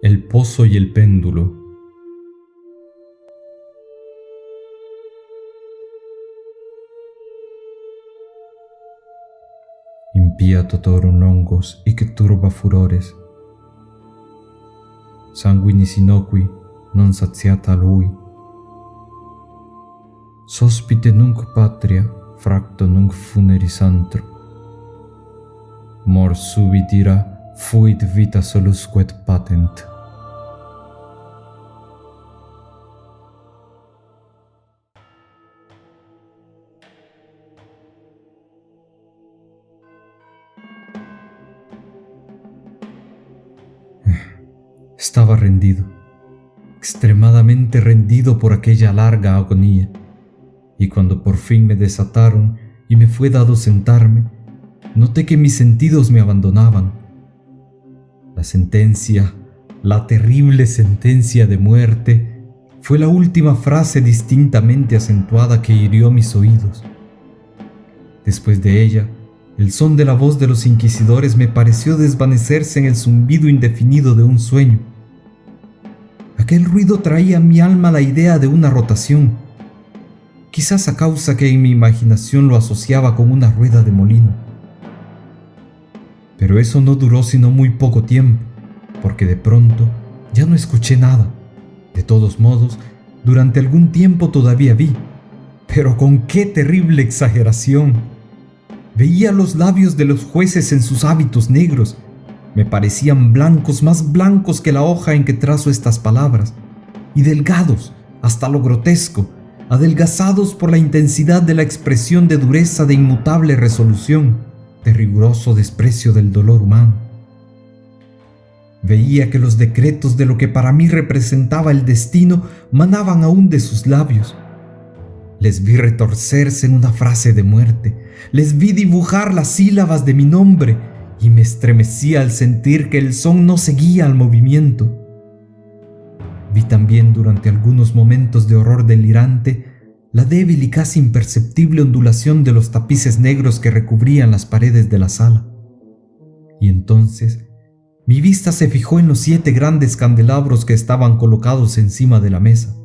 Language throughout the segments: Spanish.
El pozo y el péndulo. Impiatorum longos hic turba furores, sanguinis innocui non satiata lui. Sospite nunc patria, fracto nunc funeris antro. Mors subitira fuit vita solusque et patent. Estaba rendido, extremadamente rendido por aquella larga agonía, y cuando por fin me desataron y me fue dado sentarme, noté que mis sentidos me abandonaban. La sentencia, la terrible sentencia de muerte, fue la última frase distintamente acentuada que hirió mis oídos. Después de ella, el son de la voz de los inquisidores me pareció desvanecerse en el zumbido indefinido de un sueño. Aquel ruido traía a mi alma la idea de una rotación, quizás a causa que en mi imaginación lo asociaba con una rueda de molino. Pero eso no duró sino muy poco tiempo, porque de pronto ya no escuché nada. De todos modos, durante algún tiempo todavía vi, pero con qué terrible exageración. Veía los labios de los jueces en sus hábitos negros. Me parecían blancos, más blancos que la hoja en que trazo estas palabras, y delgados hasta lo grotesco, adelgazados por la intensidad de la expresión de dureza de inmutable resolución, de riguroso desprecio del dolor humano. Veía que los decretos de lo que para mí representaba el destino manaban aún de sus labios. Les vi retorcerse en una frase de muerte, les vi dibujar las sílabas de mi nombre, y me estremecía al sentir que el son no seguía al movimiento. Vi también durante algunos momentos de horror delirante la débil y casi imperceptible ondulación de los tapices negros que recubrían las paredes de la sala. Y entonces mi vista se fijó en los 7 grandes candelabros que estaban colocados encima de la mesa.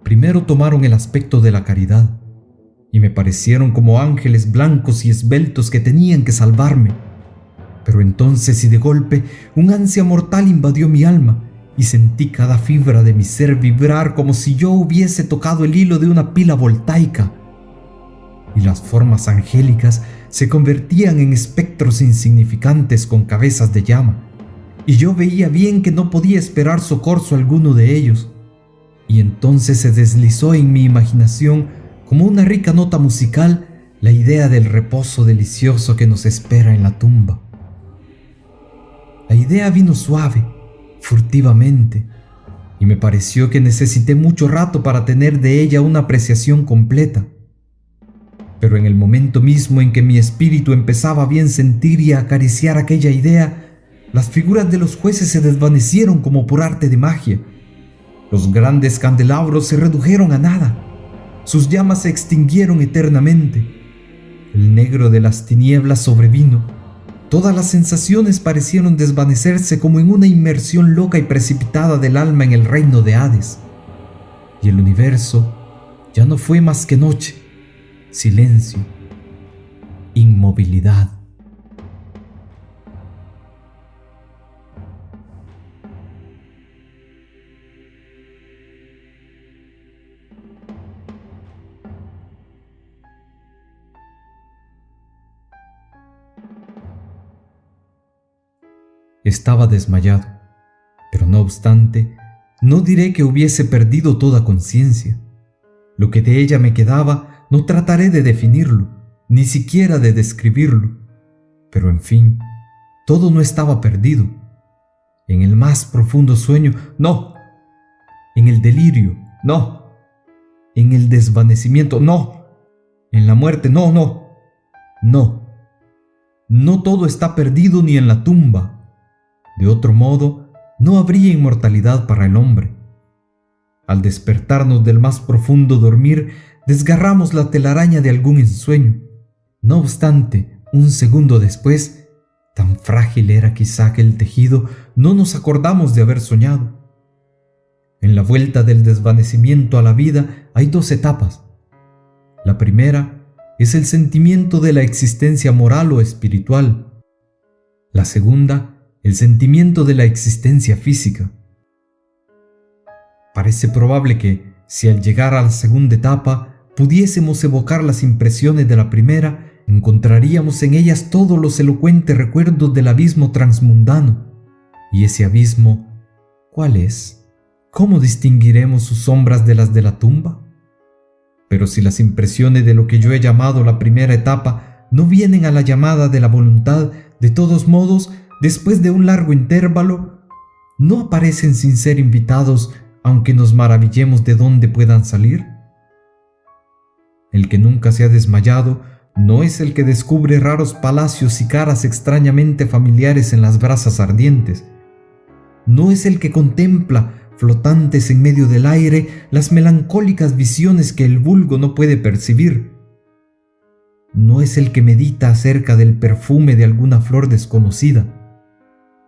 Primero tomaron el aspecto de la caridad, y me parecieron como ángeles blancos y esbeltos que tenían que salvarme. Pero entonces y de golpe un ansia mortal invadió mi alma, y sentí cada fibra de mi ser vibrar como si yo hubiese tocado el hilo de una pila voltaica. Y las formas angélicas se convertían en espectros insignificantes con cabezas de llama, y yo veía bien que no podía esperar socorro alguno de ellos. Y entonces se deslizó en mi imaginación como una rica nota musical la idea del reposo delicioso que nos espera en la tumba. La idea vino suave, furtivamente, y me pareció que necesité mucho rato para tener de ella una apreciación completa. Pero en el momento mismo en que mi espíritu empezaba a bien sentir y a acariciar aquella idea, las figuras de los jueces se desvanecieron como por arte de magia. Los grandes candelabros se redujeron a nada. Sus llamas se extinguieron eternamente. El negro de las tinieblas sobrevino. Todas las sensaciones parecieron desvanecerse como en una inmersión loca y precipitada del alma en el reino de Hades. Y el universo ya no fue más que noche, silencio, inmovilidad. Estaba desmayado, pero no obstante, no diré que hubiese perdido toda conciencia. Lo que de ella me quedaba, no trataré de definirlo, ni siquiera de describirlo. Pero en fin, todo no estaba perdido. En el más profundo sueño, no. En el delirio, no. En el desvanecimiento, no. En la muerte, no. No. No todo está perdido ni en la tumba. De otro modo, no habría inmortalidad para el hombre. Al despertarnos del más profundo dormir, desgarramos la telaraña de algún ensueño. No obstante, un segundo después, Tan frágil era quizá aquel tejido, no nos acordamos de haber soñado. En la vuelta del desvanecimiento a la vida hay dos etapas. La primera es el sentimiento de la existencia moral o espiritual. La segunda, el sentimiento de la existencia física. Parece probable que, si al llegar a la segunda etapa pudiésemos evocar las impresiones de la primera, encontraríamos en ellas todos los elocuentes recuerdos del abismo transmundano. ¿Y ese abismo cuál es? ¿Cómo distinguiremos sus sombras de las de la tumba? Pero si las impresiones de lo que yo he llamado la primera etapa no vienen a la llamada de la voluntad, de todos modos, después de un largo intervalo, ¿no aparecen sin ser invitados, aunque nos maravillemos de dónde puedan salir? El que nunca se ha desmayado no es el que descubre raros palacios y caras extrañamente familiares en las brasas ardientes. No es el que contempla, flotantes en medio del aire, las melancólicas visiones que el vulgo no puede percibir. No es el que medita acerca del perfume de alguna flor desconocida.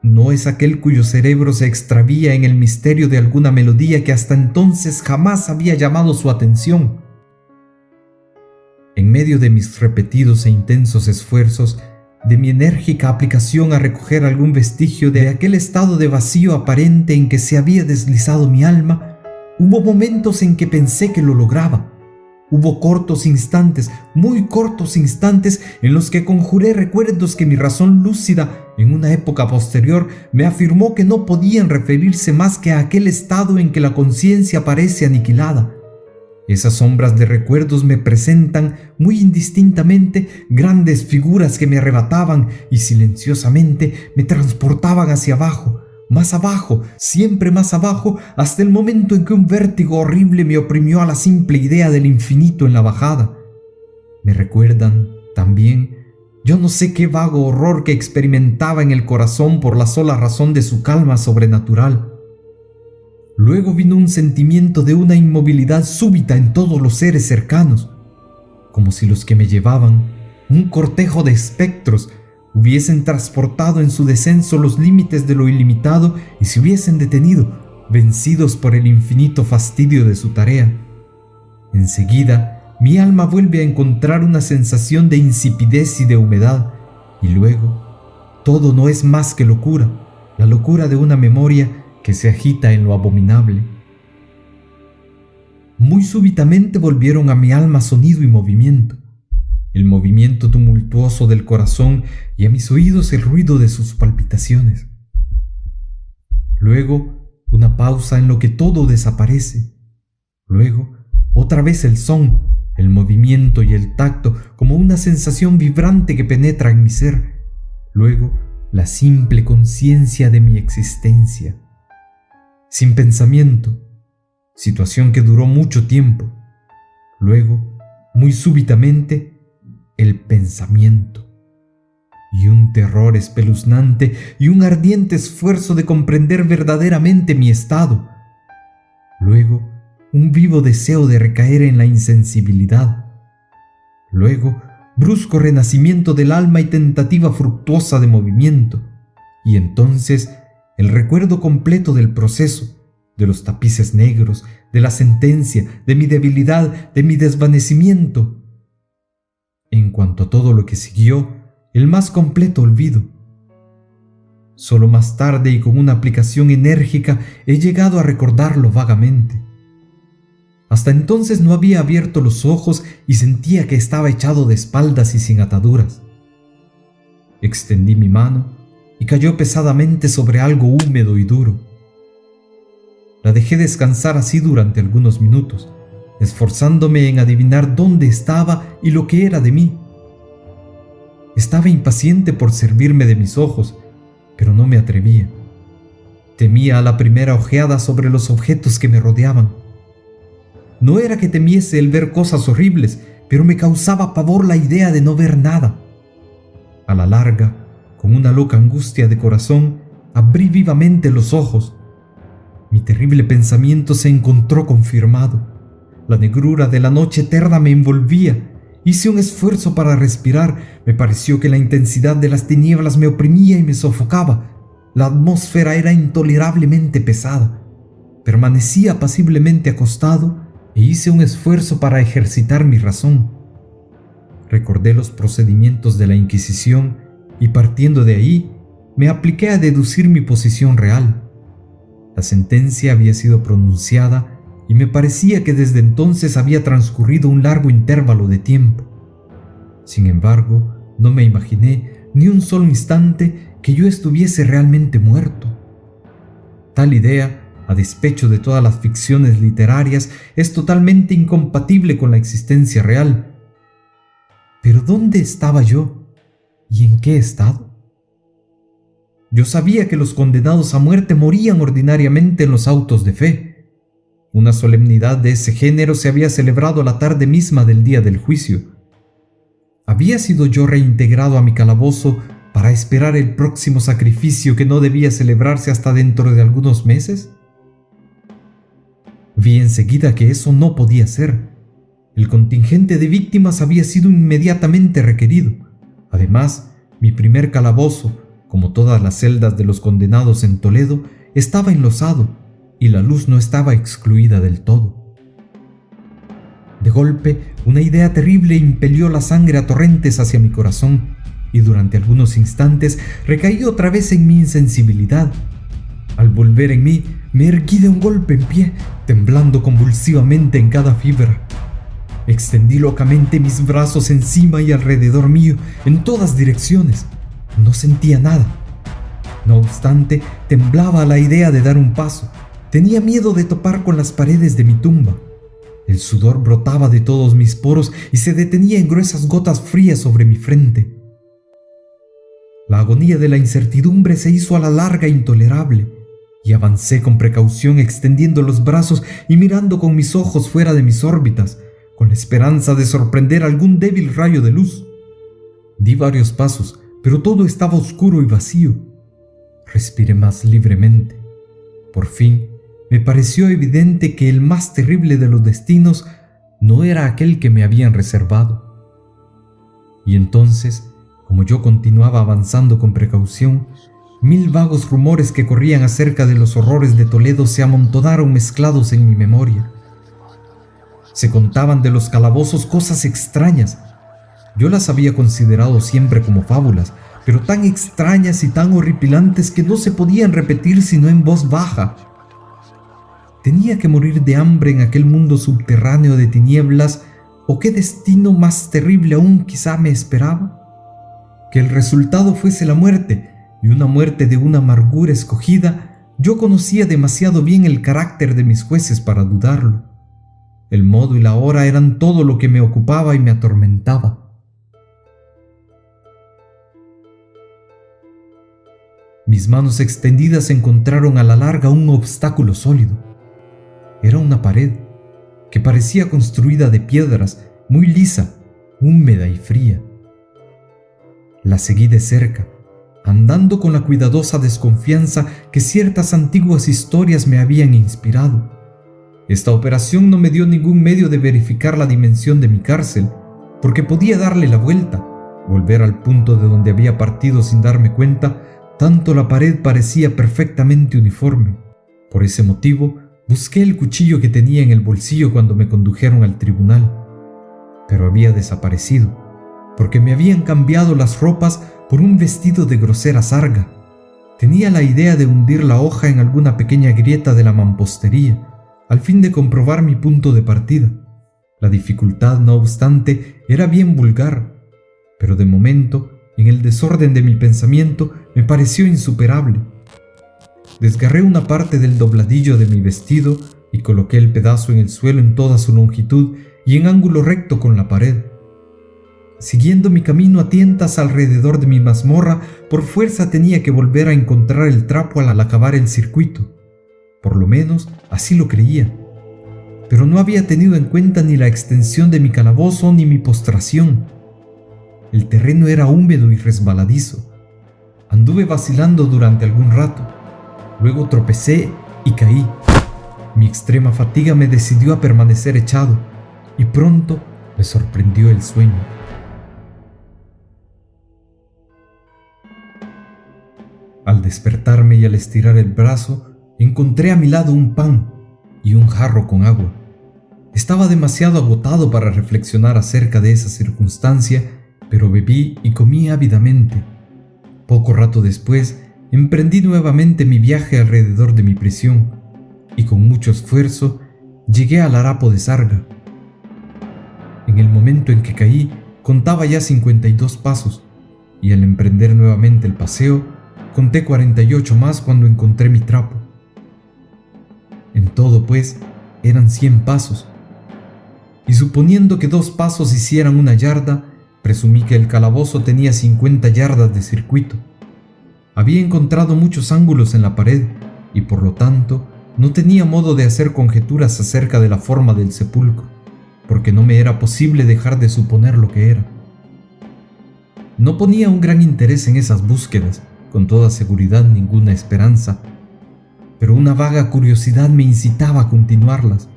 No es aquel cuyo cerebro se extravía en el misterio de alguna melodía que hasta entonces jamás había llamado su atención. En medio de mis repetidos e intensos esfuerzos, de mi enérgica aplicación a recoger algún vestigio de aquel estado de vacío aparente en que se había deslizado mi alma, hubo momentos en que pensé que lo lograba. Hubo cortos instantes, muy cortos instantes, en los que conjuré recuerdos que mi razón lúcida, en una época posterior, me afirmó que no podían referirse más que a aquel estado en que la conciencia parece aniquilada. Esas sombras de recuerdos me presentan muy indistintamente grandes figuras que me arrebataban y silenciosamente me transportaban hacia abajo, siempre más abajo, hasta el momento en que un vértigo horrible me oprimió a la simple idea del infinito en la bajada. Me recuerdan, también, yo no sé qué vago horror que experimentaba en el corazón por la sola razón de su calma sobrenatural. Luego vino un sentimiento de una inmovilidad súbita en todos los seres cercanos, como si los que me llevaban, un cortejo de espectros, hubiesen transportado en su descenso los límites de lo ilimitado y se hubiesen detenido, vencidos por el infinito fastidio de su tarea. Enseguida, mi alma vuelve a encontrar una sensación de insipidez y de humedad, y luego, todo no es más que locura, la locura de una memoria que se agita en lo abominable. Muy súbitamente volvieron a mi alma sonido y movimiento, el movimiento tumultuoso del corazón y a mis oídos el ruido de sus palpitaciones. Luego, una pausa en lo que todo desaparece. Luego, otra vez el son, el movimiento y el tacto como una sensación vibrante que penetra en mi ser. Luego, la simple conciencia de mi existencia. Sin pensamiento, situación que duró mucho tiempo. Luego, muy súbitamente, el pensamiento. Y un terror espeluznante y un ardiente esfuerzo de comprender verdaderamente mi estado. Luego, un vivo deseo de recaer en la insensibilidad. Luego, brusco renacimiento del alma y tentativa fructuosa de movimiento. Y entonces, el recuerdo completo del proceso, de los tapices negros, de la sentencia, de mi debilidad, de mi desvanecimiento. En cuanto a todo lo que siguió, el más completo olvido. Solo más tarde y con una aplicación enérgica he llegado a recordarlo vagamente. Hasta entonces no había abierto los ojos y sentía que estaba echado de espaldas y sin ataduras. Extendí mi mano y cayó pesadamente sobre algo húmedo y duro. La dejé descansar así durante algunos minutos, esforzándome en adivinar dónde estaba y lo que era de mí. Estaba impaciente por servirme de mis ojos, pero no me atrevía. Temía a la primera ojeada sobre los objetos que me rodeaban. No era que temiese el ver cosas horribles, pero me causaba pavor la idea de no ver nada. A la larga, con una loca angustia de corazón, abrí vivamente los ojos. Mi terrible pensamiento se encontró confirmado. La negrura de la noche eterna me envolvía, Hice un esfuerzo para respirar. Me pareció que la intensidad de las tinieblas me oprimía y me sofocaba. La atmósfera era intolerablemente pesada. Permanecí apaciblemente acostado e hice un esfuerzo para ejercitar mi razón. Recordé los procedimientos de la Inquisición y, partiendo de ahí, me apliqué a deducir mi posición real. La sentencia había sido pronunciada y me parecía que desde entonces había transcurrido un largo intervalo de tiempo. Sin embargo, no me imaginé ni un solo instante que yo estuviese realmente muerto. Tal idea, a despecho de todas las ficciones literarias, es totalmente incompatible con la existencia real. Pero ¿dónde estaba yo? ¿Y en qué estado? Yo sabía que los condenados a muerte morían ordinariamente en los autos de fe. Una solemnidad de ese género se había celebrado la tarde misma del día del juicio. ¿Había sido yo reintegrado a mi calabozo para esperar el próximo sacrificio que no debía celebrarse hasta dentro de algunos meses? Vi enseguida que eso no podía ser. El contingente de víctimas había sido inmediatamente requerido. Además, mi primer calabozo, como todas las celdas de los condenados en Toledo, estaba enlosado y la luz no estaba excluida del todo. De golpe, una idea terrible impelió la sangre a torrentes hacia mi corazón y durante algunos instantes recaí otra vez en mi insensibilidad. Al volver en mí, me erguí de un golpe en pie, temblando convulsivamente en cada fibra. Extendí locamente mis brazos encima y alrededor mío, en todas direcciones. No sentía nada. No obstante, temblaba a la idea de dar un paso. Tenía miedo de topar con las paredes de mi tumba. El sudor brotaba de todos mis poros y se detenía en gruesas gotas frías sobre mi frente. La agonía de la incertidumbre se hizo a la larga intolerable, y avancé con precaución extendiendo los brazos y mirando con mis ojos fuera de mis órbitas, con la esperanza de sorprender algún débil rayo de luz. Di varios pasos, pero todo estaba oscuro y vacío. Respiré más libremente. Por fin, me pareció evidente que el más terrible de los destinos no era aquel que me habían reservado. Y entonces, como yo continuaba avanzando con precaución, 1000 vagos rumores que corrían acerca de los horrores de Toledo se amontonaron mezclados en mi memoria. Se contaban de los calabozos cosas extrañas. Yo las había considerado siempre como fábulas, pero tan extrañas y tan horripilantes que no se podían repetir sino en voz baja. ¿Tenía que morir de hambre en aquel mundo subterráneo de tinieblas, o qué destino más terrible aún quizá me esperaba? Que el resultado fuese la muerte, y una muerte de una amargura escogida, yo conocía demasiado bien el carácter de mis jueces para dudarlo. El modo y la hora eran todo lo que me ocupaba y me atormentaba. Mis manos extendidas encontraron a la larga un obstáculo sólido. Era una pared que parecía construida de piedras, muy lisa, húmeda y fría. La seguí de cerca, andando con la cuidadosa desconfianza que ciertas antiguas historias me habían inspirado. Esta operación no me dio ningún medio de verificar la dimensión de mi cárcel, porque podía darle la vuelta, volver al punto de donde había partido sin darme cuenta, tanto la pared parecía perfectamente uniforme. Por ese motivo, busqué el cuchillo que tenía en el bolsillo cuando me condujeron al tribunal, pero había desaparecido, porque me habían cambiado las ropas por un vestido de grosera sarga. Tenía la idea de hundir la hoja en alguna pequeña grieta de la mampostería, al fin de comprobar mi punto de partida. La dificultad, no obstante, era bien vulgar, pero de momento, en el desorden de mi pensamiento, me pareció insuperable. Desgarré una parte del dobladillo de mi vestido y coloqué el pedazo en el suelo en toda su longitud y en ángulo recto con la pared. Siguiendo mi camino a tientas alrededor de mi mazmorra, por fuerza tenía que volver a encontrar el trapo al acabar el circuito. Por lo menos así lo creía. Pero no había tenido en cuenta ni la extensión de mi calabozo ni mi postración. El terreno era húmedo y resbaladizo. Anduve vacilando durante algún rato. Luego tropecé y caí. Mi extrema fatiga me decidió a permanecer echado, y pronto Me sorprendió el sueño. Al despertarme y al estirar el brazo, encontré a mi lado un pan y un jarro con agua. Estaba demasiado agotado para reflexionar acerca de esa circunstancia, pero bebí y comí ávidamente. Poco rato después, emprendí nuevamente mi viaje alrededor de mi prisión y con mucho esfuerzo llegué al harapo de Sarga. En el momento en que caí, contaba ya 52 pasos y al emprender nuevamente el paseo, conté 48 más cuando encontré mi trapo. En todo, pues, eran 100 pasos. Y suponiendo que 2 pasos hicieran 1 yarda, presumí que el calabozo tenía 50 yardas de circuito. Había encontrado muchos ángulos en la pared y por lo tanto no tenía modo de hacer conjeturas acerca de la forma del sepulcro, porque no me era posible dejar de suponer lo que era. No ponía un gran interés en esas búsquedas, con toda seguridad ninguna esperanza, pero una vaga curiosidad me incitaba a continuarlas.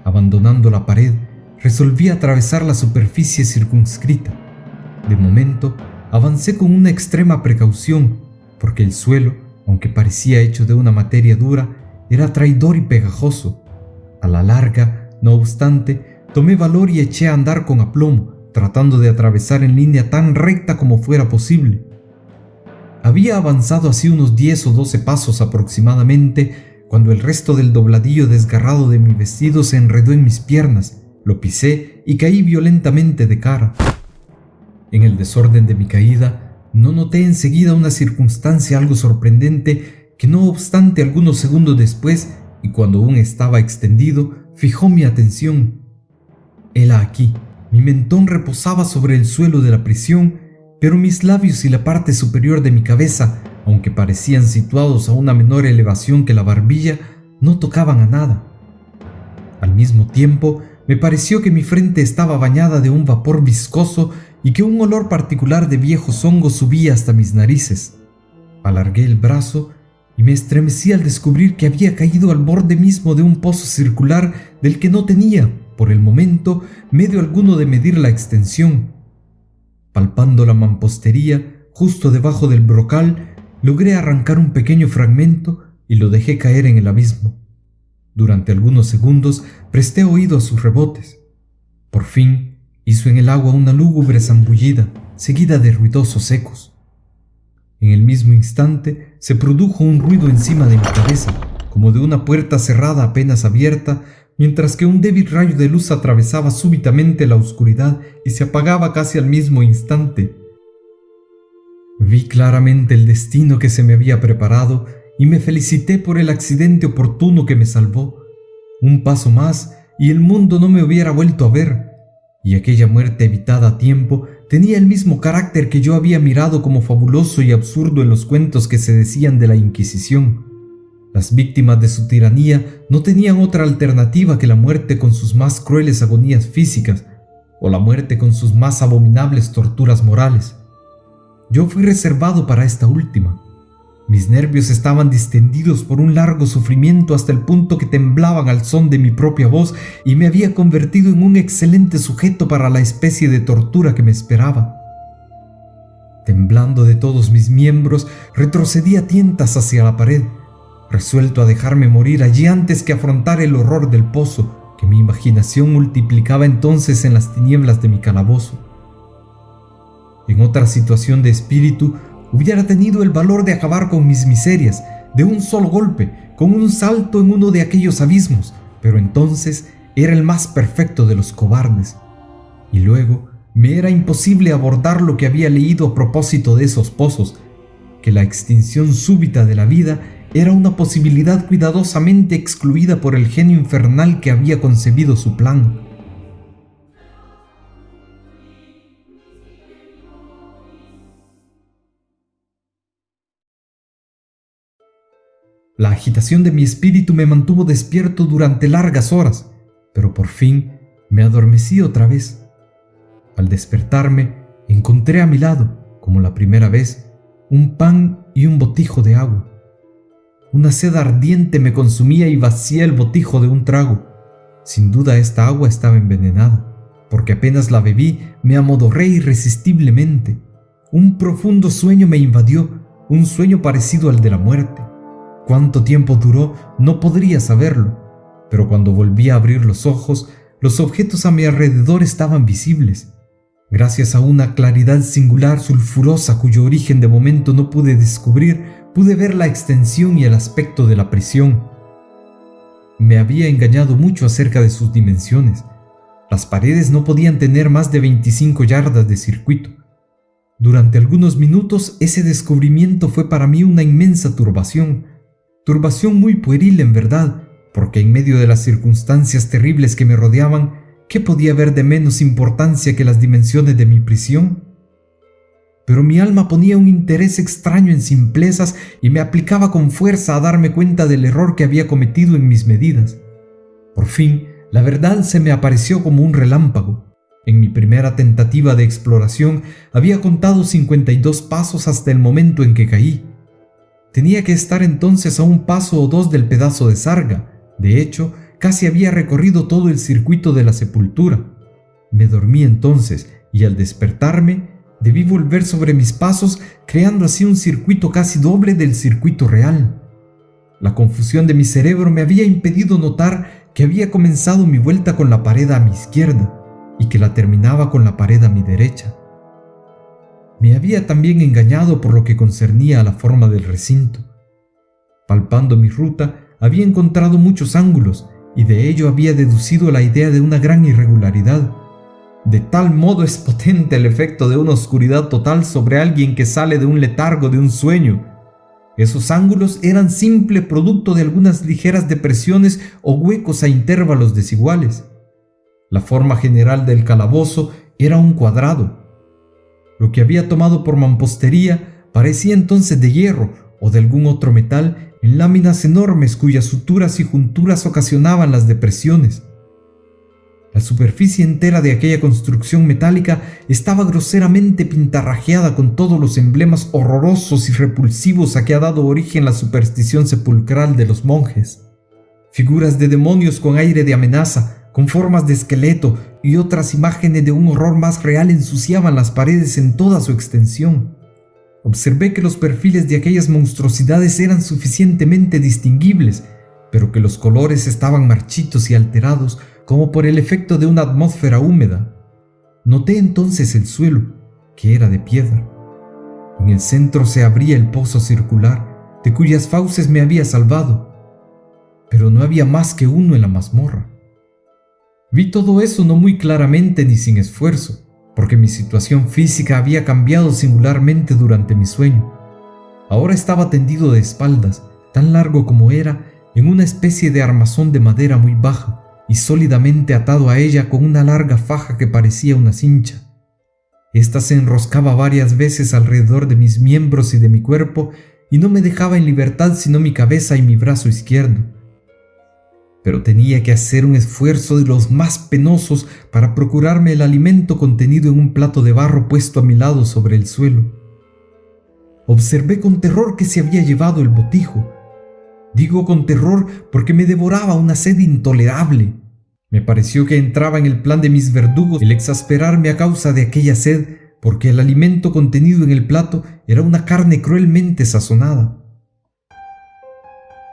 Abandonando la pared, resolví atravesar la superficie circunscrita. De momento, avancé con una extrema precaución, porque el suelo, aunque parecía hecho de una materia dura, era traidor y pegajoso. A la larga, no obstante, tomé valor y eché a andar con aplomo, tratando de atravesar en línea tan recta como fuera posible. Había avanzado así unos 10 o 12 pasos aproximadamente, cuando el resto del dobladillo desgarrado de mi vestido se enredó en mis piernas, lo pisé y caí violentamente de cara. En el desorden de mi caída, no noté enseguida una circunstancia algo sorprendente que no obstante algunos segundos después, y cuando aún estaba extendido, fijó mi atención. Hela aquí, mi mentón reposaba sobre el suelo de la prisión, pero mis labios y la parte superior de mi cabeza, aunque parecían situados a una menor elevación que la barbilla, no tocaban a nada. Al mismo tiempo, me pareció que mi frente estaba bañada de un vapor viscoso y que un olor particular de viejos hongos subía hasta mis narices. Alargué el brazo y me estremecí al descubrir que había caído al borde mismo de un pozo circular del que no tenía, por el momento, medio alguno de medir la extensión. Palpando la mampostería, justo debajo del brocal, logré arrancar un pequeño fragmento y lo dejé caer en el abismo. Durante algunos segundos presté oído a sus rebotes. Por fin hizo en el agua una lúgubre zambullida, seguida de ruidosos ecos. En el mismo instante se produjo un ruido encima de mi cabeza, como de una puerta cerrada apenas abierta, mientras que un débil rayo de luz atravesaba súbitamente la oscuridad y se apagaba casi al mismo instante. Vi claramente el destino que se me había preparado y me felicité por el accidente oportuno que me salvó. Un paso más y el mundo no me hubiera vuelto a ver, y aquella muerte evitada a tiempo tenía el mismo carácter que yo había mirado como fabuloso y absurdo en los cuentos que se decían de la Inquisición. Las víctimas de su tiranía no tenían otra alternativa que la muerte con sus más crueles agonías físicas o la muerte con sus más abominables torturas morales. Yo fui reservado para esta última. Mis nervios estaban distendidos por un largo sufrimiento hasta el punto que temblaban al son de mi propia voz y me había convertido en un excelente sujeto para la especie de tortura que me esperaba. Temblando de todos mis miembros, retrocedí a tientas hacia la pared, resuelto a dejarme morir allí antes que afrontar el horror del pozo que mi imaginación multiplicaba entonces en las tinieblas de mi calabozo. En otra situación de espíritu, hubiera tenido el valor de acabar con mis miserias, de un solo golpe, con un salto en uno de aquellos abismos, pero entonces era el más perfecto de los cobardes. Y luego me era imposible abordar lo que había leído a propósito de esos pozos, que la extinción súbita de la vida era una posibilidad cuidadosamente excluida por el genio infernal que había concebido su plan. La agitación de mi espíritu me mantuvo despierto durante largas horas, pero por fin me adormecí otra vez. Al despertarme, encontré a mi lado, como la primera vez, un pan y un botijo de agua. Una sed ardiente me consumía y vacié el botijo de un trago. Sin duda esta agua estaba envenenada. porque apenas la bebí me amodorré irresistiblemente. Un profundo sueño me invadió, un sueño parecido al de la muerte. Cuánto tiempo duró no podría saberlo, pero cuando volví a abrir los ojos, los objetos a mi alrededor estaban visibles. Gracias a una claridad singular, sulfurosa, cuyo origen de momento no pude descubrir, pude ver la extensión y el aspecto de la prisión. Me había engañado mucho acerca de sus dimensiones. Las paredes no podían tener más de 25 yardas de circuito. Durante algunos minutos ese descubrimiento fue para mí una inmensa turbación muy pueril en verdad, porque en medio de las circunstancias terribles que me rodeaban, ¿qué podía haber de menos importancia que las dimensiones de mi prisión? Pero mi alma ponía un interés extraño en simplezas y me aplicaba con fuerza a darme cuenta del error que había cometido en mis medidas. Por fin, la verdad se me apareció como un relámpago. En mi primera tentativa de exploración había contado 52 pasos hasta el momento en que caí. Tenía que estar entonces a un paso o dos del pedazo de sarga. De hecho, casi había recorrido todo el circuito de la sepultura. Me dormí entonces y al despertarme debí volver sobre mis pasos, creando así un circuito casi doble del circuito real. La confusión de mi cerebro me había impedido notar que había comenzado mi vuelta con la pared a mi izquierda y que la terminaba con la pared a mi derecha. Me había también engañado por lo que concernía a la forma del recinto. Palpando mi ruta, había encontrado muchos ángulos y de ello había deducido la idea de una gran irregularidad. De tal modo es potente el efecto de una oscuridad total sobre alguien que sale de un letargo, de un sueño. Esos ángulos eran simple producto de algunas ligeras depresiones o huecos a intervalos desiguales. La forma general del calabozo era un cuadrado. Lo que había tomado por mampostería parecía entonces de hierro o de algún otro metal en láminas enormes cuyas suturas y junturas ocasionaban las depresiones. La superficie entera de aquella construcción metálica estaba groseramente pintarrajeada con todos los emblemas horrorosos y repulsivos a que ha dado origen la superstición sepulcral de los monjes. Figuras de demonios con aire de amenaza, con formas de esqueleto y otras imágenes de un horror más real ensuciaban las paredes en toda su extensión. Observé que los perfiles de aquellas monstruosidades eran suficientemente distinguibles, pero que los colores estaban marchitos y alterados como por el efecto de una atmósfera húmeda. Noté entonces el suelo, que era de piedra. En el centro se abría el pozo circular, de cuyas fauces me había salvado, pero no había más que uno en la mazmorra. Vi todo eso no muy claramente ni sin esfuerzo, porque mi situación física había cambiado singularmente durante mi sueño. Ahora estaba tendido de espaldas, tan largo como era, en una especie de armazón de madera muy baja, y sólidamente atado a ella con una larga faja que parecía una cincha. Esta se enroscaba varias veces alrededor de mis miembros y de mi cuerpo, y no me dejaba en libertad sino mi cabeza y mi brazo izquierdo. Pero tenía que hacer un esfuerzo de los más penosos para procurarme el alimento contenido en un plato de barro puesto a mi lado sobre el suelo. Observé con terror que se había llevado el botijo. Digo con terror porque me devoraba una sed intolerable. Me pareció que entraba en el plan de mis verdugos el exasperarme a causa de aquella sed, porque el alimento contenido en el plato era una carne cruelmente sazonada.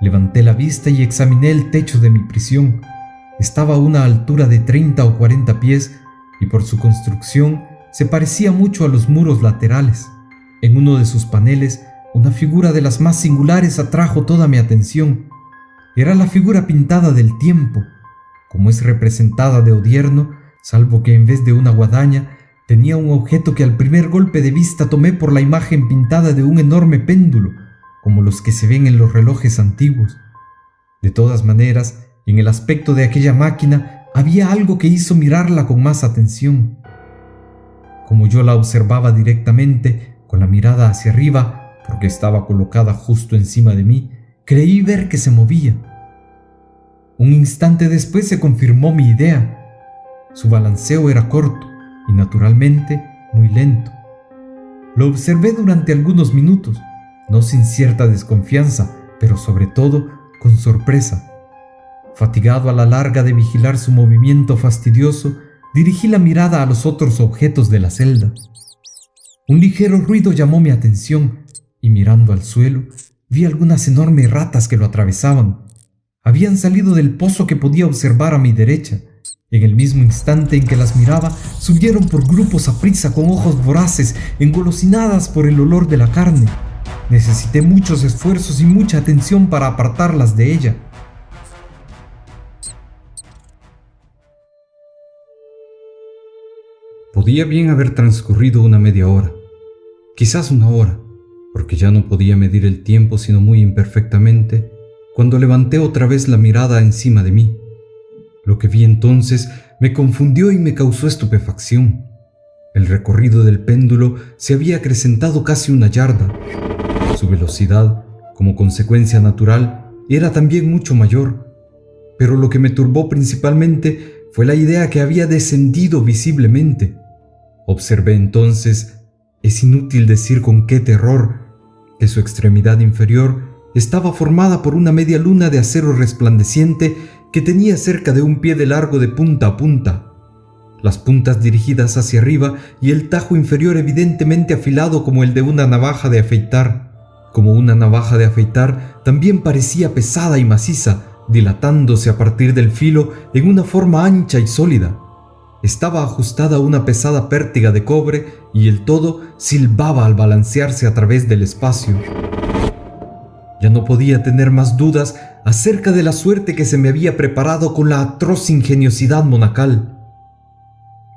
Levanté la vista y examiné el techo de mi prisión. Estaba a una altura de 30 o 40 pies y por su construcción se parecía mucho a los muros laterales. En uno de sus paneles, una figura de las más singulares atrajo toda mi atención. Era la figura pintada del tiempo. Como es representada de odierno, salvo que en vez de una guadaña, tenía un objeto que al primer golpe de vista tomé por la imagen pintada de un enorme péndulo, como los que se ven en los relojes antiguos. De todas maneras, en el aspecto de aquella máquina había algo que hizo mirarla con más atención. Como yo la observaba directamente, con la mirada hacia arriba, porque estaba colocada justo encima de mí, creí ver que se movía. Un instante después se confirmó mi idea. Su balanceo era corto y, naturalmente, muy lento. Lo observé durante algunos minutos, no sin cierta desconfianza, pero sobre todo con sorpresa. Fatigado a la larga de vigilar su movimiento fastidioso, dirigí la mirada a los otros objetos de la celda. Un ligero ruido llamó mi atención y mirando al suelo, vi algunas enormes ratas que lo atravesaban. Habían salido del pozo que podía observar a mi derecha. En el mismo instante en que las miraba, subieron por grupos aprisa con ojos voraces, engolosinadas por el olor de la carne. Necesité muchos esfuerzos y mucha atención para apartarlas de ella. Podía bien haber transcurrido una media hora, quizás una hora, porque ya no podía medir el tiempo sino muy imperfectamente, cuando levanté otra vez la mirada encima de mí. Lo que vi entonces me confundió y me causó estupefacción. El recorrido del péndulo se había acrecentado casi una yarda. Su velocidad, como consecuencia natural, era también mucho mayor. Pero lo que me turbó principalmente fue la idea que había descendido visiblemente. Observé entonces, es inútil decir con qué terror, que su extremidad inferior estaba formada por una media luna de acero resplandeciente que tenía cerca de un pie de largo de punta a punta, las puntas dirigidas hacia arriba y el tajo inferior evidentemente afilado como el de una navaja de afeitar. Como una navaja de afeitar, también parecía pesada y maciza, dilatándose a partir del filo en una forma ancha y sólida. Estaba ajustada a una pesada pértiga de cobre y el todo silbaba al balancearse a través del espacio. Ya no podía tener más dudas acerca de la suerte que se me había preparado con la atroz ingeniosidad monacal.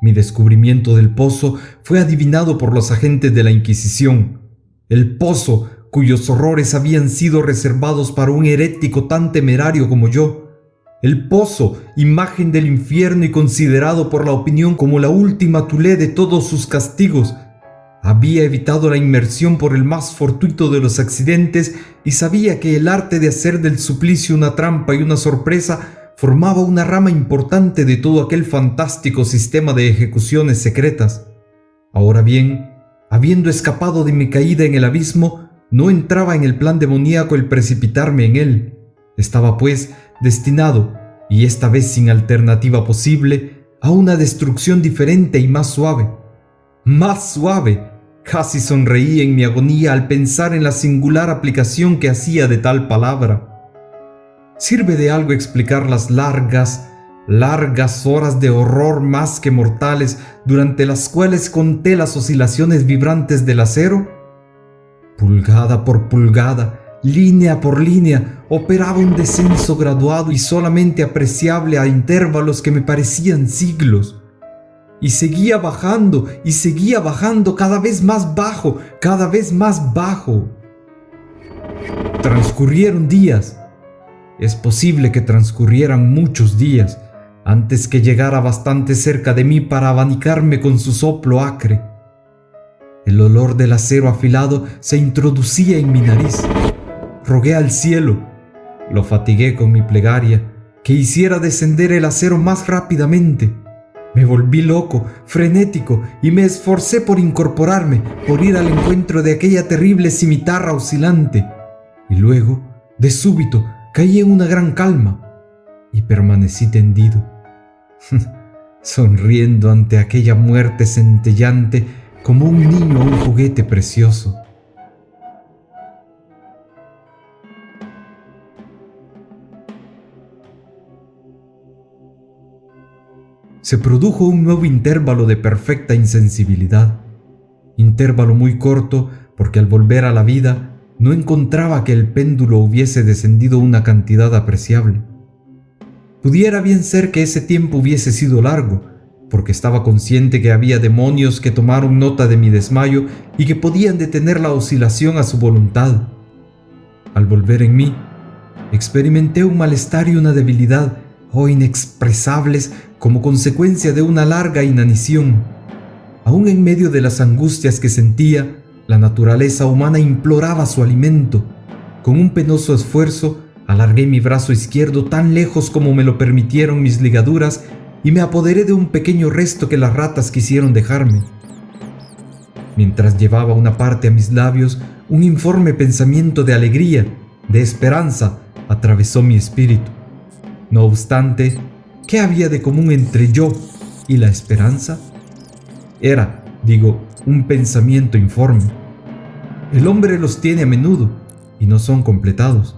Mi descubrimiento del pozo fue adivinado por los agentes de la Inquisición. El pozo cuyos horrores habían sido reservados para un herético tan temerario como yo. El pozo, imagen del infierno y considerado por la opinión como la última tulé de todos sus castigos, había evitado la inmersión por el más fortuito de los accidentes y sabía que el arte de hacer del suplicio una trampa y una sorpresa formaba una rama importante de todo aquel fantástico sistema de ejecuciones secretas. Ahora bien, habiendo escapado de mi caída en el abismo, no entraba en el plan demoníaco el precipitarme en él. Estaba, pues, destinado, y esta vez sin alternativa posible, a una destrucción diferente y más suave. ¡Más suave! Casi sonreí en mi agonía al pensar en la singular aplicación que hacía de tal palabra. ¿Sirve de algo explicar las largas horas de horror más que mortales durante las cuales conté las oscilaciones vibrantes del acero? Pulgada por pulgada, línea por línea, operaba un descenso graduado y solamente apreciable a intervalos que me parecían siglos. Y seguía bajando, cada vez más bajo, cada vez más bajo. Transcurrieron días. Es posible que transcurrieran muchos días antes que llegara bastante cerca de mí para abanicarme con su soplo acre. El olor del acero afilado se introducía en mi nariz. Rogué al cielo, lo fatigué con mi plegaria, que hiciera descender el acero más rápidamente. Me volví loco, frenético, y me esforcé por incorporarme, por ir al encuentro de aquella terrible cimitarra oscilante. Y luego, de súbito, caí en una gran calma y permanecí tendido, sonriendo ante aquella muerte centellante como un niño a un juguete precioso. Se produjo un nuevo intervalo de perfecta insensibilidad, intervalo muy corto porque al volver a la vida no encontraba que el péndulo hubiese descendido una cantidad apreciable. Pudiera bien ser que ese tiempo hubiese sido largo, porque estaba consciente que había demonios que tomaron nota de mi desmayo y que podían detener la oscilación a su voluntad. Al volver en mí, experimenté un malestar y una debilidad, inexpresables como consecuencia de una larga inanición. Aún en medio de las angustias que sentía, la naturaleza humana imploraba su alimento. Con un penoso esfuerzo, alargué mi brazo izquierdo tan lejos como me lo permitieron mis ligaduras y me apoderé de un pequeño resto que las ratas quisieron dejarme. Mientras llevaba una parte a mis labios, un informe pensamiento de alegría, de esperanza, atravesó mi espíritu. No obstante, ¿qué había de común entre yo, ¿Y la esperanza? Era, un pensamiento informe. El hombre los tiene a menudo y no son completados.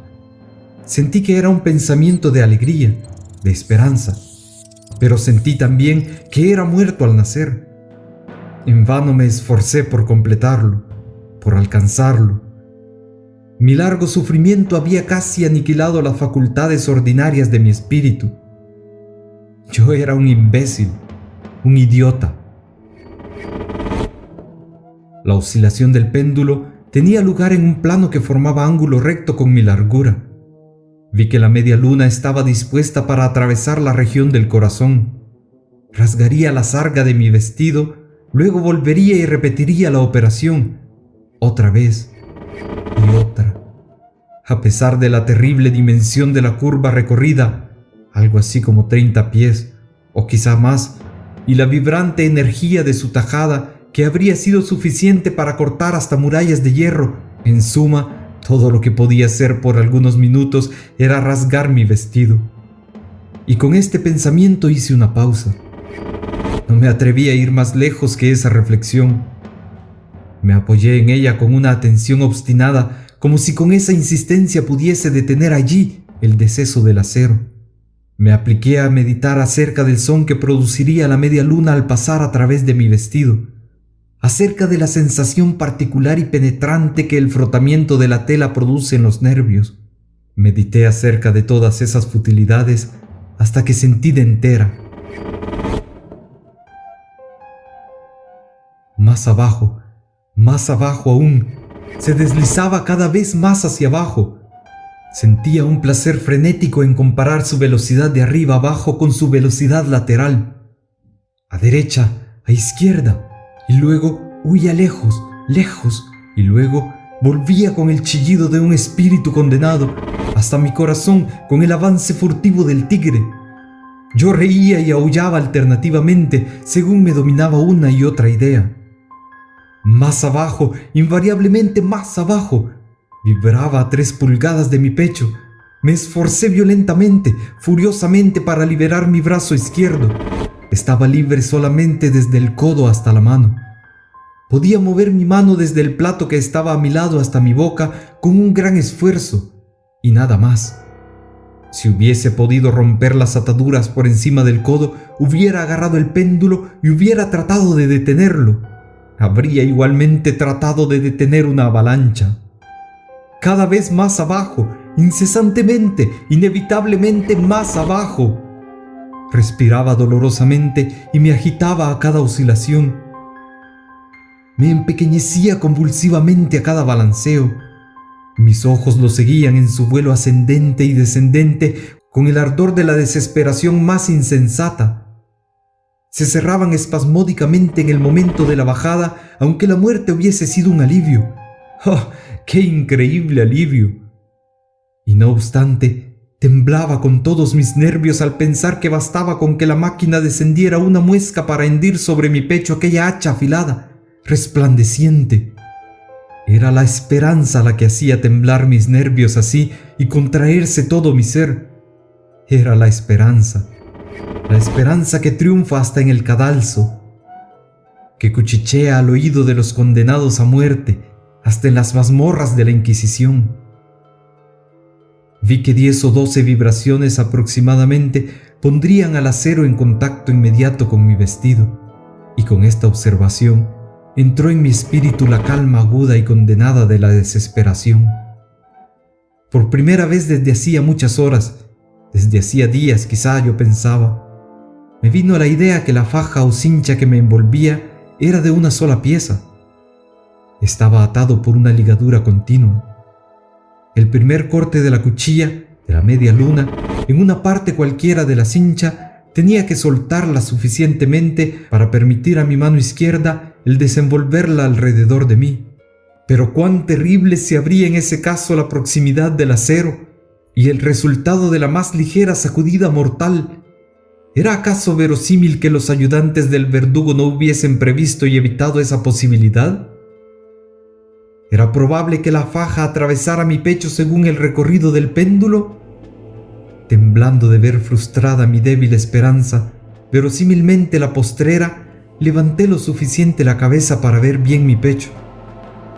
Sentí que era un pensamiento de alegría, de esperanza, pero sentí también que era muerto al nacer. En vano me esforcé por completarlo, por alcanzarlo. Mi largo sufrimiento había casi aniquilado las facultades ordinarias de mi espíritu. Yo era un imbécil, un idiota. La oscilación del péndulo tenía lugar en un plano que formaba ángulo recto con mi largura. Vi que la media luna estaba dispuesta para atravesar la región del corazón. Rasgaría la sarga de mi vestido, luego volvería y repetiría la operación, otra vez y otra. A pesar de la terrible dimensión de la curva recorrida, algo así como 30 pies, o quizá más, y la vibrante energía de su tajada que habría sido suficiente para cortar hasta murallas de hierro, en suma, todo lo que podía hacer por algunos minutos era rasgar mi vestido. Y con este pensamiento hice una pausa. No me atreví a ir más lejos que esa reflexión. Me apoyé en ella con una atención obstinada, como si con esa insistencia pudiese detener allí el deceso del acero. Me apliqué a meditar acerca del son que produciría la media luna al pasar a través de mi vestido, acerca de la sensación particular y penetrante que el frotamiento de la tela produce en los nervios. Medité acerca de todas esas futilidades hasta que sentí de entera. Más abajo aún, se deslizaba cada vez más hacia abajo. Sentía un placer frenético en comparar su velocidad de arriba abajo con su velocidad lateral. A derecha, a izquierda, y luego huía lejos, y luego volvía con el chillido de un espíritu condenado, hasta mi corazón con el avance furtivo del tigre. Yo reía y aullaba alternativamente según me dominaba una y otra idea. Más abajo, invariablemente más abajo, vibraba a 3 pulgadas de mi pecho. Me esforcé violentamente, furiosamente para liberar mi brazo izquierdo. Estaba libre solamente desde el codo hasta la mano. Podía mover mi mano desde el plato que estaba a mi lado hasta mi boca con un gran esfuerzo, y nada más. Si hubiese podido romper las ataduras por encima del codo, hubiera agarrado el péndulo y hubiera tratado de detenerlo. Habría igualmente tratado de detener una avalancha. Cada vez más abajo, incesantemente, inevitablemente más abajo. Respiraba dolorosamente y me agitaba a cada oscilación. Me empequeñecía convulsivamente a cada balanceo. Mis ojos lo seguían en su vuelo ascendente y descendente con el ardor de la desesperación más insensata. Se cerraban espasmódicamente en el momento de la bajada, aunque la muerte hubiese sido un alivio. ¡Oh, qué increíble alivio! Y no obstante, temblaba con todos mis nervios al pensar que bastaba con que la máquina descendiera una muesca para hendir sobre mi pecho aquella hacha afilada, resplandeciente. Era la esperanza la que hacía temblar mis nervios así y contraerse todo mi ser. Era la esperanza que triunfa hasta en el cadalso, que cuchichea al oído de los condenados a muerte, hasta en las mazmorras de la Inquisición. Vi que 10 o 12 vibraciones aproximadamente pondrían al acero en contacto inmediato con mi vestido, y con esta observación entró en mi espíritu la calma aguda y condenada de la desesperación. Por primera vez desde hacía muchas horas, desde hacía días quizá, yo pensaba, me vino la idea que la faja o cincha que me envolvía era de una sola pieza. Estaba atado por una ligadura continua. El primer corte de la cuchilla, de la media luna, en una parte cualquiera de la cincha, tenía que soltarla suficientemente para permitir a mi mano izquierda el desenvolverla alrededor de mí. Pero cuán terrible se habría en ese caso la proximidad del acero y el resultado de la más ligera sacudida mortal. ¿Era acaso verosímil que los ayudantes del verdugo no hubiesen previsto y evitado esa posibilidad? ¿Era probable que la faja atravesara mi pecho según el recorrido del péndulo? Temblando de ver frustrada mi débil esperanza, Verosímilmente la postrera, levanté lo suficiente la cabeza para ver bien mi pecho.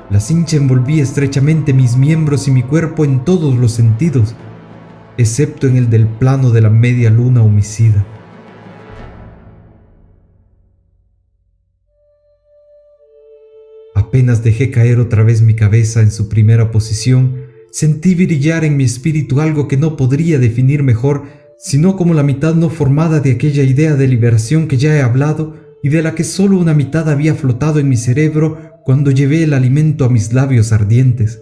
La cincha envolvía estrechamente mis miembros y mi cuerpo en todos los sentidos, excepto en el del plano de la media luna homicida. Apenas dejé caer otra vez mi cabeza en su primera posición, sentí brillar en mi espíritu algo que no podría definir mejor, sino como la mitad no formada de aquella idea de liberación que ya he hablado y de la que solo una mitad había flotado en mi cerebro cuando llevé el alimento a mis labios ardientes.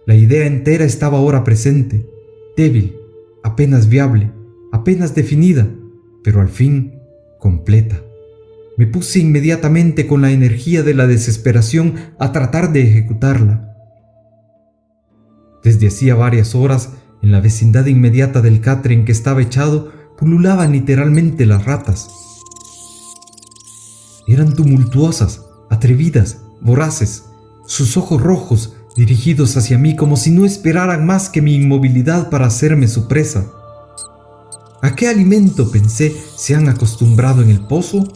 La idea entera estaba ahora presente, débil, apenas viable, apenas definida, pero al fin completa. Me puse inmediatamente con la energía de la desesperación a tratar de ejecutarla. Desde hacía varias horas, en la vecindad inmediata del catre en que estaba echado, pululaban literalmente las ratas. Eran tumultuosas, atrevidas, voraces, sus ojos rojos dirigidos hacia mí como si no esperaran más que mi inmovilidad para hacerme su presa. ¿A qué alimento, pensé, se han acostumbrado en el pozo?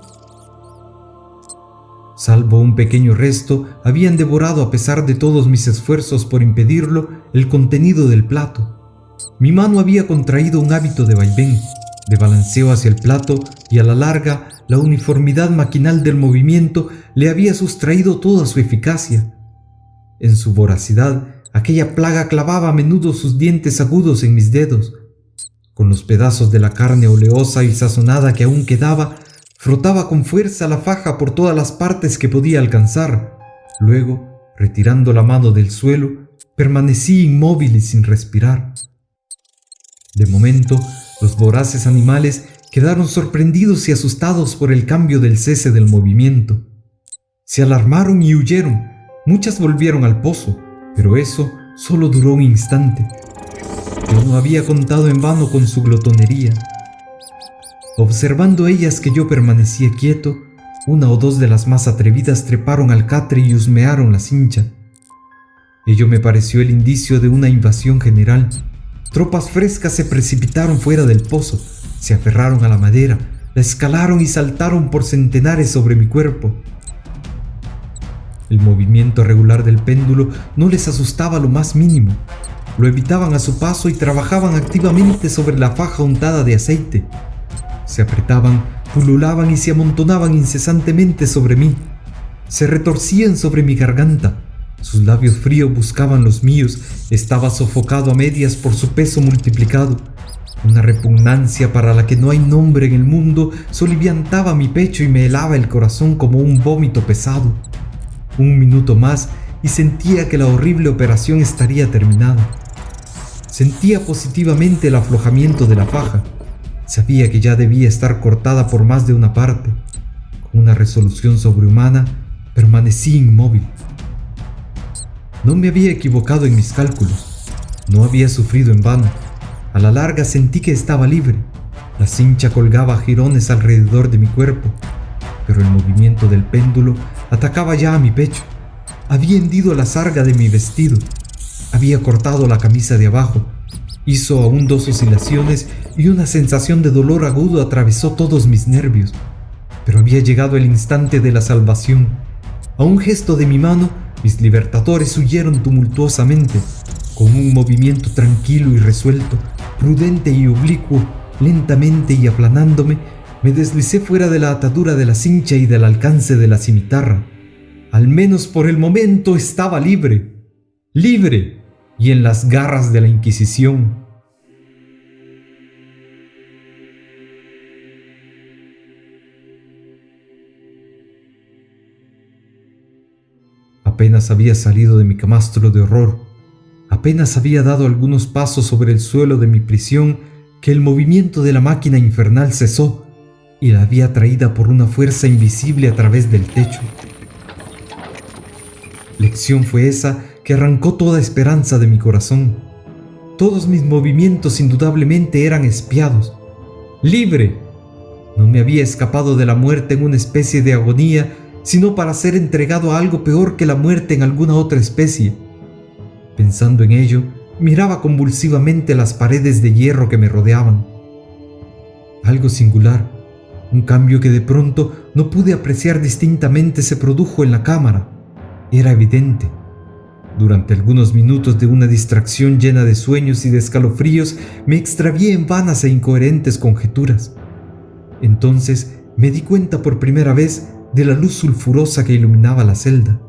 Salvo un pequeño resto, habían devorado, a pesar de todos mis esfuerzos por impedirlo, el contenido del plato. Mi mano había contraído un hábito de vaivén, de balanceo hacia el plato, y a la larga, la uniformidad maquinal del movimiento le había sustraído toda su eficacia. En su voracidad, aquella plaga clavaba a menudo sus dientes agudos en mis dedos. Con los pedazos de la carne oleosa y sazonada que aún quedaba, frotaba con fuerza la faja por todas las partes que podía alcanzar. Luego, retirando la mano del suelo, permanecí inmóvil y sin respirar. De momento, los voraces animales quedaron sorprendidos y asustados por el cambio del cese del movimiento. Se alarmaron y huyeron. Muchas volvieron al pozo, pero eso solo duró un instante. Yo no había contado en vano con su glotonería. Observando ellas que yo permanecía quieto, una o dos de las más atrevidas treparon al catre y husmearon la cincha. Ello me pareció el indicio de una invasión general. Tropas frescas se precipitaron fuera del pozo, se aferraron a la madera, la escalaron y saltaron por centenares sobre mi cuerpo. El movimiento regular del péndulo no les asustaba lo más mínimo. Lo evitaban a su paso y trabajaban activamente sobre la faja untada de aceite. Se apretaban, pululaban y se amontonaban incesantemente sobre mí. Se retorcían sobre mi garganta. Sus labios fríos buscaban los míos. Estaba sofocado a medias por su peso multiplicado. Una repugnancia para la que no hay nombre en el mundo soliviantaba mi pecho y me helaba el corazón como un vómito pesado. Un minuto más y sentía que la horrible operación estaría terminada. Sentía positivamente el aflojamiento de la faja. Sabía que ya debía estar cortada por más de una parte. Con una resolución sobrehumana, permanecí inmóvil. No me había equivocado en mis cálculos. No había sufrido en vano. A la larga sentí que estaba libre. La cincha colgaba a jirones alrededor de mi cuerpo, pero el movimiento del péndulo atacaba ya a mi pecho. Había hendido la sarga de mi vestido. Había cortado la camisa de abajo. Hizo aún 2 oscilaciones y una sensación de dolor agudo atravesó todos mis nervios. Pero había llegado el instante de la salvación. A un gesto de mi mano, mis libertadores huyeron tumultuosamente. Con un movimiento tranquilo y resuelto, prudente y oblicuo, lentamente y aplanándome, me deslicé fuera de la atadura de la cincha y del alcance de la cimitarra. Al menos por el momento estaba libre. ¡Libre! Y en las garras de la Inquisición. Apenas había salido de mi camastro de horror, apenas había dado algunos pasos sobre el suelo de mi prisión, que el movimiento de la máquina infernal cesó y la había traída por una fuerza invisible a través del techo. Lección fue esa que arrancó toda esperanza de mi corazón. Todos mis movimientos indudablemente eran espiados. ¡Libre! No me había escapado de la muerte en una especie de agonía, sino para ser entregado a algo peor que la muerte en alguna otra especie. Pensando en ello, miraba convulsivamente las paredes de hierro que me rodeaban. Algo singular, Un cambio que de pronto no pude apreciar distintamente se produjo en la cámara. Era evidente. Durante algunos minutos de una distracción llena de sueños y de escalofríos, me extravié en vanas e incoherentes conjeturas. Entonces me di cuenta por primera vez de la luz sulfurosa que iluminaba la celda.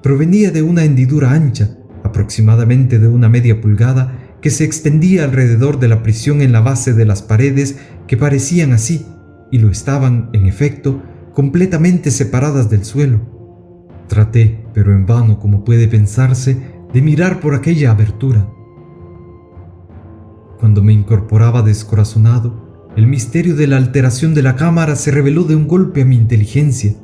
Provenía de una hendidura ancha, aproximadamente de una media pulgada, que se extendía alrededor de la prisión en la base de las paredes, que parecían así, y lo estaban, en efecto, completamente separadas del suelo. Traté, pero en vano, como puede pensarse, de mirar por aquella abertura. Cuando me incorporaba descorazonado, el misterio de la alteración de la cámara se reveló de un golpe a mi inteligencia.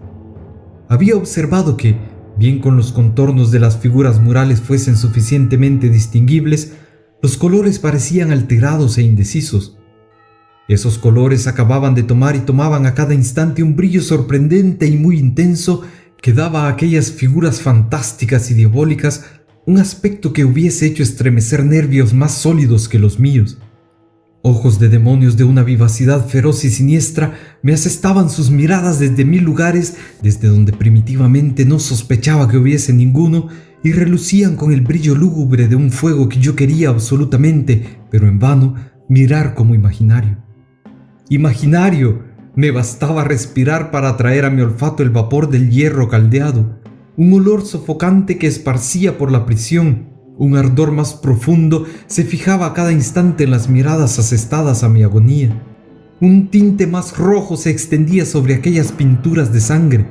Había observado que, bien con los contornos de las figuras murales fuesen suficientemente distinguibles, los colores parecían alterados e indecisos. Esos colores acababan de tomar y tomaban a cada instante un brillo sorprendente y muy intenso que daba a aquellas figuras fantásticas y diabólicas un aspecto que hubiese hecho estremecer nervios más sólidos que los míos. Ojos de demonios de una vivacidad feroz y siniestra me asestaban sus miradas desde 1000 lugares, desde donde primitivamente no sospechaba que hubiese ninguno, y relucían con el brillo lúgubre de un fuego que yo quería absolutamente, pero en vano, mirar como imaginario. ¡Imaginario! Me bastaba respirar para atraer a mi olfato el vapor del hierro caldeado, un olor sofocante que esparcía por la prisión. Un ardor más profundo se fijaba a cada instante en las miradas asestadas a mi agonía. Un tinte más rojo se extendía sobre aquellas pinturas de sangre.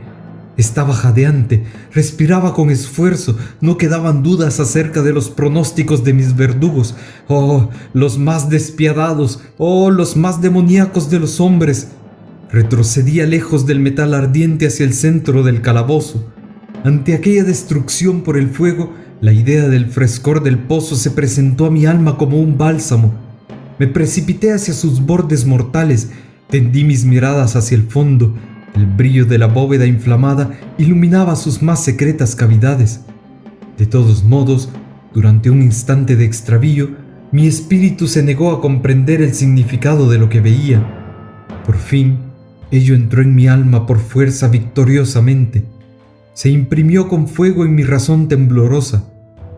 Estaba jadeante, respiraba con esfuerzo, no quedaban dudas acerca de los pronósticos de mis verdugos. ¡Oh, los más despiadados! ¡Oh, los más demoníacos de los hombres! Retrocedía lejos del metal ardiente hacia el centro del calabozo. Ante aquella destrucción por el fuego, la idea del frescor del pozo se presentó a mi alma como un bálsamo. Me precipité hacia sus bordes mortales, tendí mis miradas hacia el fondo. El brillo de la bóveda inflamada iluminaba sus más secretas cavidades. De todos modos, durante un instante de extravío, mi espíritu se negó a comprender el significado de lo que veía. Por fin, ello entró en mi alma por fuerza victoriosamente. Se imprimió con fuego en mi razón temblorosa.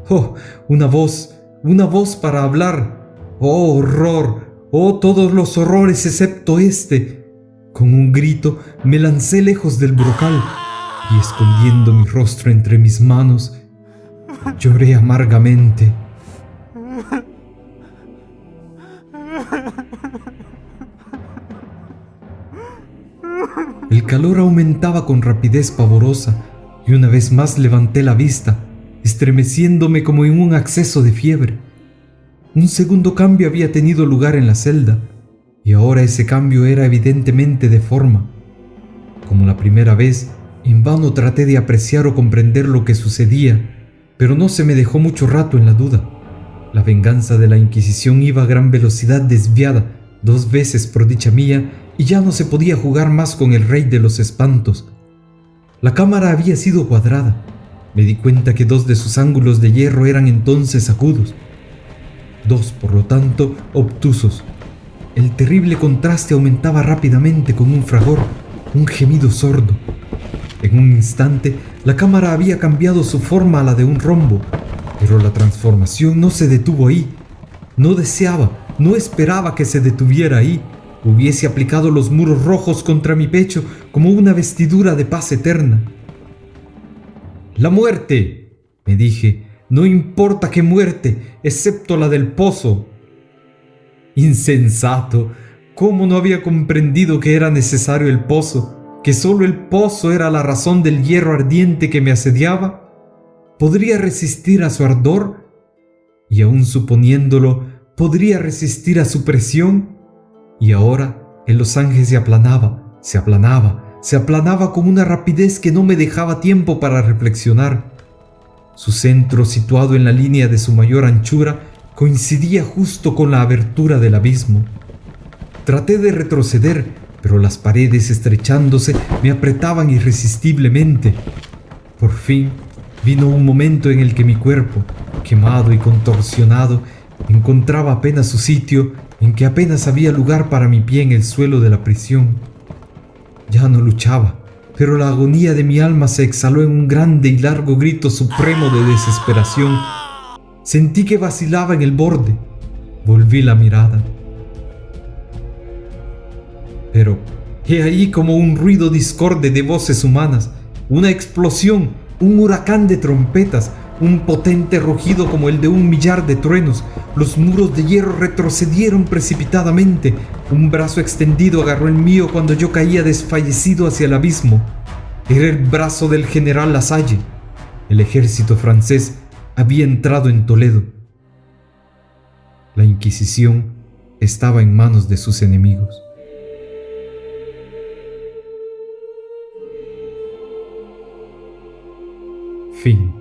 ¡Oh, una voz para hablar! ¡Oh, horror! ¡Oh, todos los horrores excepto este! Con un grito me lancé lejos del brocal y, escondiendo mi rostro entre mis manos, lloré amargamente. El calor aumentaba con rapidez pavorosa y una vez más levanté la vista, estremeciéndome como en un acceso de fiebre. Un segundo cambio había tenido lugar en la celda, y ahora ese cambio era evidentemente de forma. Como la primera vez, en vano traté de apreciar o comprender lo que sucedía, pero no se me dejó mucho rato en la duda. La venganza de la Inquisición iba a gran velocidad desviada, 2 veces por dicha mía, y ya no se podía jugar más con el rey de los espantos. La cámara había sido cuadrada. Me di cuenta que 2 de sus ángulos de hierro eran entonces agudos, 2, por lo tanto, obtusos. El terrible contraste aumentaba rápidamente con un fragor, un gemido sordo. En un instante, la cámara había cambiado su forma a la de un rombo, pero la transformación no se detuvo ahí. No deseaba, no esperaba que se detuviera ahí. Hubiese aplicado los muros rojos contra mi pecho como una vestidura de paz eterna. «¡La muerte!», me dije. «No importa qué muerte, excepto la del pozo». Insensato, ¿cómo no había comprendido que era necesario el pozo? ¿Que solo el pozo era la razón del hierro ardiente que me asediaba? ¿Podría resistir a su ardor? Y aún suponiéndolo, ¿podría resistir a su presión? Y ahora el losange se aplanaba, se aplanaba, se aplanaba con una rapidez que no me dejaba tiempo para reflexionar. Su centro, situado en la línea de su mayor anchura, coincidía justo con la abertura del abismo. Traté de retroceder, pero las paredes, estrechándose, me apretaban irresistiblemente. Por fin, vino un momento en el que mi cuerpo, quemado y contorsionado, encontraba apenas su sitio en que apenas había lugar para mi pie en el suelo de la prisión. Ya no luchaba, pero la agonía de mi alma se exhaló en un grande y largo grito supremo de desesperación. Sentí que vacilaba en el borde. Volví la mirada. Pero he ahí como un ruido discorde de voces humanas, una explosión, un huracán de trompetas, un potente rugido como el de 1.000.000 de truenos. Los muros de hierro retrocedieron precipitadamente. Un brazo extendido agarró el mío cuando yo caía desfallecido hacia el abismo. Era el brazo del general Lasalle. El ejército francés había entrado en Toledo. La Inquisición estaba en manos de sus enemigos. Fin.